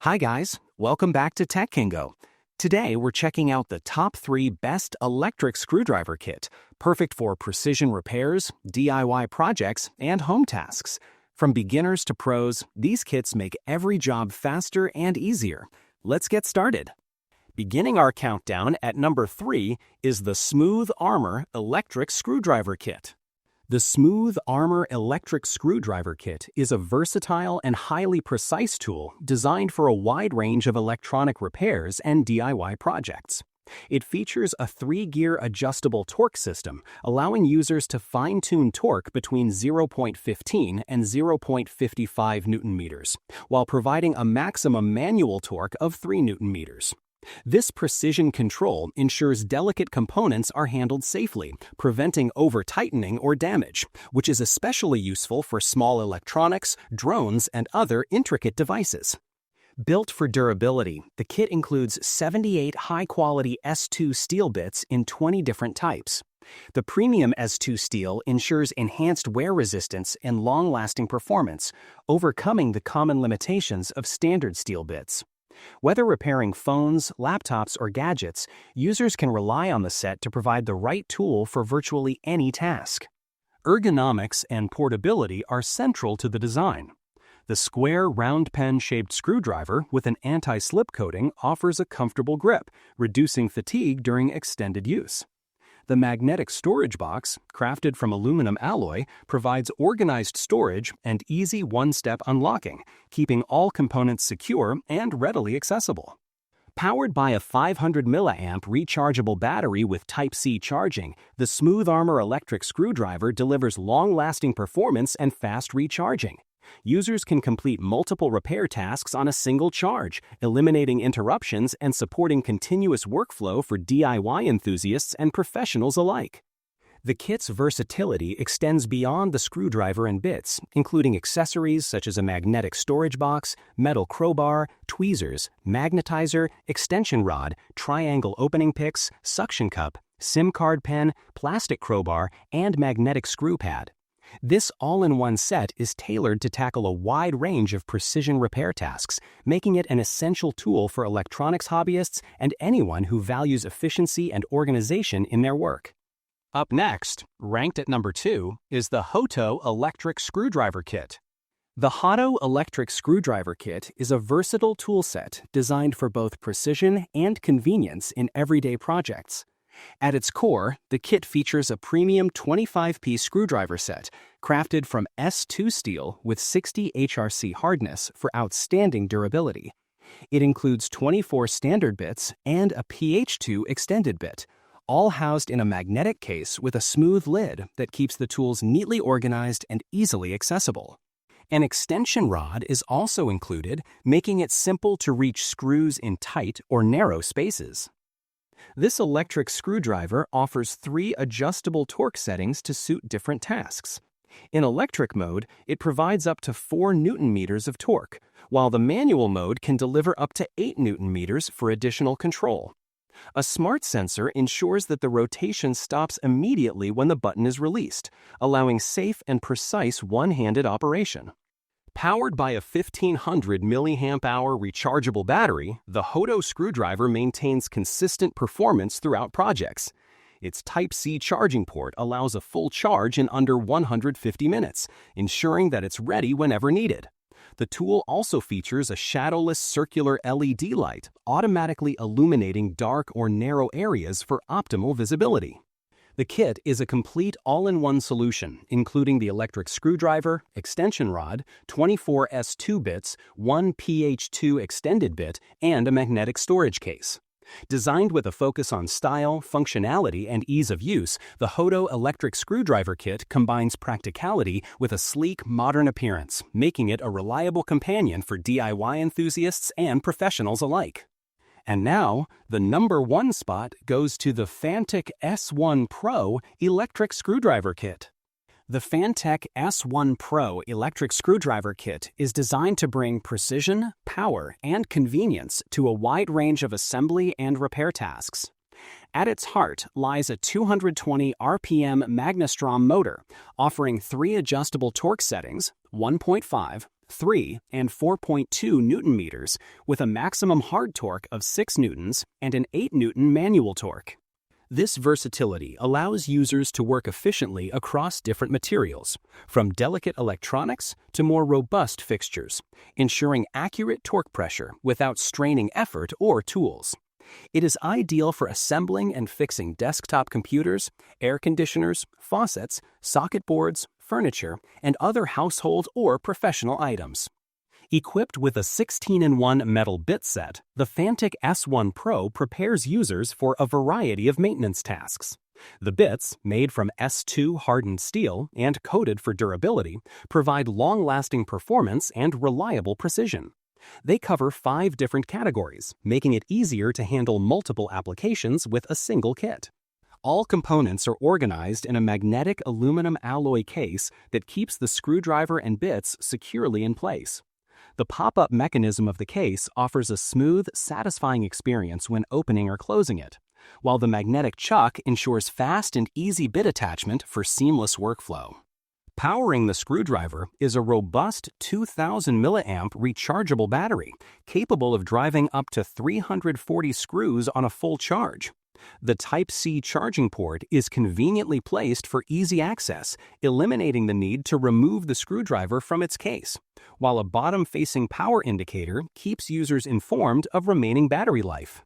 Hi guys, welcome back to Tech Kingo. Today we're checking out the top 3 best electric screwdriver kit, perfect for precision repairs, DIY projects, and home tasks. From beginners to pros, these kits make every job faster and easier. Let's get started. Beginning our countdown at number 3 is the Smooth Armor Electric Screwdriver Kit. The Smooth Armor Electric Screwdriver Kit is a versatile and highly precise tool designed for a wide range of electronic repairs and DIY projects. It features a 3-gear adjustable torque system, allowing users to fine-tune torque between 0.15 and 0.55 Newton-meters, while providing a maximum manual torque of 3 Newton-meters. This precision control ensures delicate components are handled safely, preventing over-tightening or damage, which is especially useful for small electronics, drones, and other intricate devices. Built for durability, the kit includes 78 high-quality S2 steel bits in 20 different types. The premium S2 steel ensures enhanced wear resistance and long-lasting performance, overcoming the common limitations of standard steel bits. Whether repairing phones, laptops, or gadgets, users can rely on the set to provide the right tool for virtually any task. Ergonomics and portability are central to the design. The square, round pen-shaped screwdriver with an anti-slip coating offers a comfortable grip, reducing fatigue during extended use. The magnetic storage box, crafted from aluminum alloy, provides organized storage and easy one-step unlocking, keeping all components secure and readily accessible. Powered by a 500 mAh rechargeable battery with Type-C charging, the Smooth Armor electric screwdriver delivers long-lasting performance and fast recharging. Users can complete multiple repair tasks on a single charge, eliminating interruptions and supporting continuous workflow for DIY enthusiasts and professionals alike. The kit's versatility extends beyond the screwdriver and bits, including accessories such as a magnetic storage box, metal crowbar, tweezers, magnetizer, extension rod, triangle opening picks, suction cup, SIM card pen, plastic crowbar, and magnetic screw pad. This all-in-one set is tailored to tackle a wide range of precision repair tasks, making it an essential tool for electronics hobbyists and anyone who values efficiency and organization in their work. Up next, ranked at number 2, is the Hoto Electric Screwdriver Kit. The Hoto Electric Screwdriver Kit is a versatile toolset designed for both precision and convenience in everyday projects. At its core, the kit features a premium 25-piece screwdriver set, crafted from S2 steel with 60 HRC hardness for outstanding durability. It includes 24 standard bits and a PH2 extended bit, all housed in a magnetic case with a smooth lid that keeps the tools neatly organized and easily accessible. An extension rod is also included, making it simple to reach screws in tight or narrow spaces. This electric screwdriver offers 3 adjustable torque settings to suit different tasks. In electric mode, it provides up to 4 Newton-meters of torque, while the manual mode can deliver up to 8 Newton-meters for additional control. A smart sensor ensures that the rotation stops immediately when the button is released, allowing safe and precise one-handed operation. Powered by a 1500 mAh rechargeable battery, the Hoto screwdriver maintains consistent performance throughout projects. Its Type-C charging port allows a full charge in under 150 minutes, ensuring that it's ready whenever needed. The tool also features a shadowless circular LED light, automatically illuminating dark or narrow areas for optimal visibility. The kit is a complete all-in-one solution, including the electric screwdriver, extension rod, 24 S2 bits, 1 PH2 extended bit, and a magnetic storage case. Designed with a focus on style, functionality, and ease of use, the Hoto electric screwdriver kit combines practicality with a sleek, modern appearance, making it a reliable companion for DIY enthusiasts and professionals alike. And now, the number 1 spot goes to the Fanttik S1 Pro Electric Screwdriver Kit. The Fanttik S1 Pro Electric Screwdriver Kit is designed to bring precision, power, and convenience to a wide range of assembly and repair tasks. At its heart lies a 220 RPM Magnastrom motor, offering 3 adjustable torque settings, 1.5, 3 and 4.2 newton meters, with a maximum hard torque of 6 newtons and an 8 newton manual torque. This versatility allows users to work efficiently across different materials, from delicate electronics to more robust fixtures, ensuring accurate torque pressure without straining effort or tools. It is ideal for assembling and fixing desktop computers, air conditioners, faucets, socket boards, furniture, and other household or professional items. Equipped with a 16-in-1 metal bit set, the Fanttik S1 Pro prepares users for a variety of maintenance tasks. The bits, made from S2 hardened steel and coated for durability, provide long-lasting performance and reliable precision. They cover 5 different categories, making it easier to handle multiple applications with a single kit. All components are organized in a magnetic aluminum alloy case that keeps the screwdriver and bits securely in place. The pop-up mechanism of the case offers a smooth, satisfying experience when opening or closing it, while the magnetic chuck ensures fast and easy bit attachment for seamless workflow. Powering the screwdriver is a robust 2,000 milliamp rechargeable battery, capable of driving up to 340 screws on a full charge. The Type-C charging port is conveniently placed for easy access, eliminating the need to remove the screwdriver from its case, while a bottom-facing power indicator keeps users informed of remaining battery life.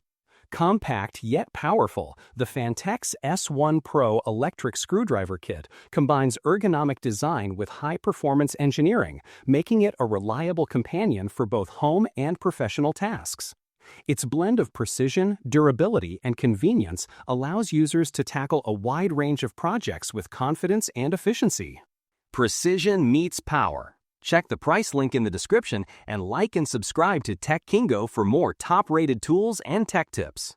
Compact yet powerful, the Fanttik S1 Pro electric screwdriver kit combines ergonomic design with high-performance engineering, making it a reliable companion for both home and professional tasks. Its blend of precision, durability, and convenience allows users to tackle a wide range of projects with confidence and efficiency. Precision meets power. Check the price link in the description and like and subscribe to Tech Kingo for more top-rated tools and tech tips.